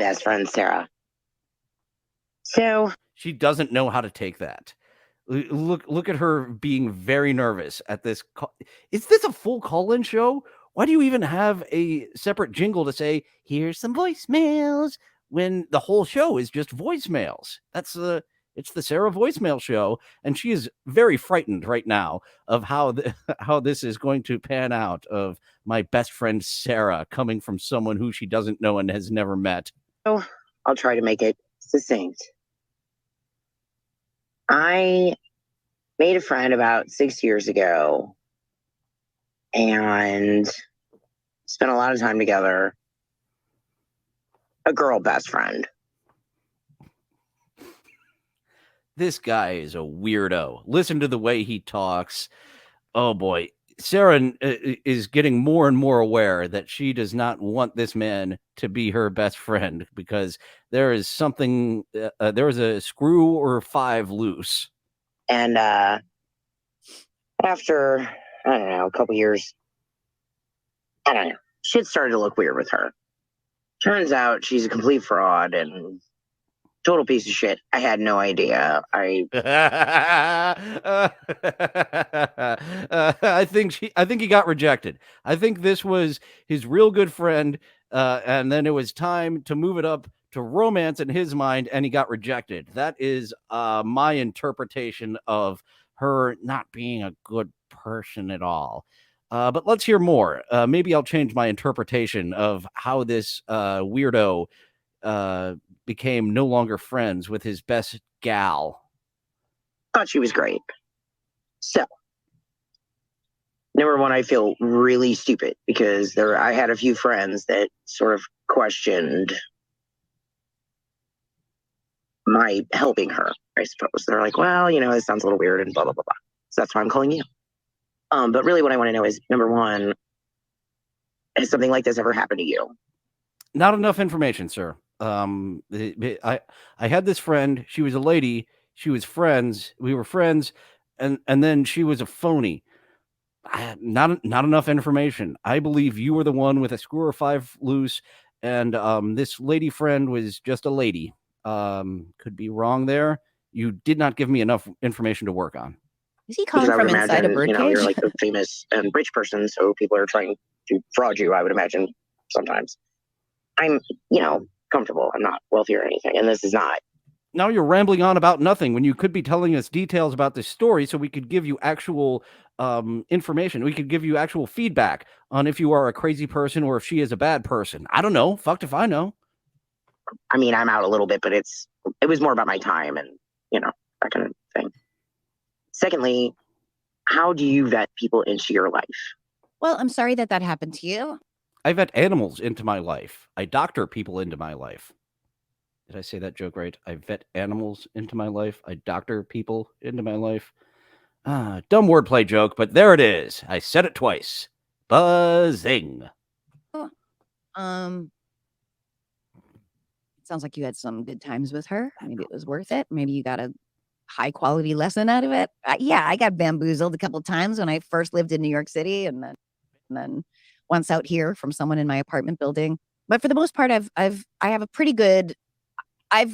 best friend, Sarah. So she doesn't know how to take that. Look at her being very nervous at this. Is this a full call-in show? Why do you even have a separate jingle to say, here's some voicemails, when the whole show is just voicemails? It's the Sarah voicemail show, and she is very frightened right now of how how this is going to pan out, of my best friend Sarah coming from someone who she doesn't know and has never met. I'll try to make it succinct. I made a friend about 6 years ago and spent a lot of time together. A girl best friend. This guy is a weirdo. Listen to the way he talks. Oh boy. Sarah is getting more and more aware that she does not want this man to be her best friend, because there is something, there is a screw or five loose. And after, I don't know, a couple years, I don't know, shit started to look weird with her. Turns out she's a complete fraud and total piece of shit. I had no idea. I think he got rejected. I think this was his real good friend, and then it was time to move it up to romance in his mind, and he got rejected. That is my interpretation of her not being a good person at all. But let's hear more. Maybe I'll change my interpretation of how this weirdo became no longer friends with his best gal. Thought she was great. So, number one, I feel really stupid because I had a few friends that sort of questioned my helping her, I suppose. They're like, well, this sounds a little weird and blah, blah, blah, blah. So that's why I'm calling you. But really what I want to know is, number one, has something like this ever happened to you? Not enough information, sir. I had this friend. She was a lady. She was friends. We were friends, and then she was a phony. Not enough information. I believe you were the one with a screw or five loose, and this lady friend was just a lady. Could be wrong there. You did not give me enough information to work on. Is he calling from inside a birdcage? You're like a famous and rich person, so people are trying to fraud you, I would imagine, sometimes. I'm, comfortable. I'm not wealthy or anything, and this is not. Now you're rambling on about nothing when you could be telling us details about this story so we could give you actual information. We could give you actual feedback on if you are a crazy person or if she is a bad person. I don't know. Fucked if I know. I mean, I'm out a little bit, but it was more about my time and, that kind of thing. Secondly, how do you vet people into your life? Well, I'm sorry that happened to you. I vet animals into my life. I doctor people into my life. Did I say that joke right? I vet animals into my life. I doctor people into my life. Dumb wordplay joke, but there it is. I said it twice. Buzzing. It sounds like you had some good times with her. Maybe it was worth it. Maybe you got a high quality lesson out of it. Yeah, I got bamboozled a couple of times when I first lived in New York City, and then once out here from someone in my apartment building. But for the most part, I have a pretty good. I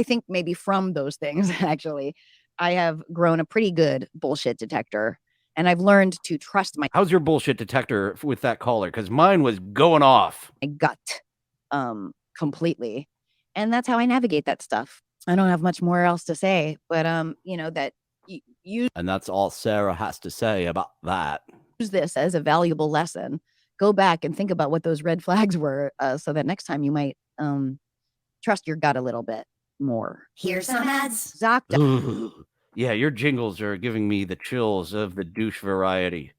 think maybe from those things actually, I have grown a pretty good bullshit detector, and I've learned to trust my. How's your bullshit detector with that caller? Because mine was going off. My gut, completely, and that's how I navigate that stuff. I don't have much more else to say, but that you. And that's all Sarah has to say about that. Use this as a valuable lesson. Go back and think about what those red flags were, so that next time you might trust your gut a little bit more. Here's some ads. Yeah, your jingles are giving me the chills of the douche variety.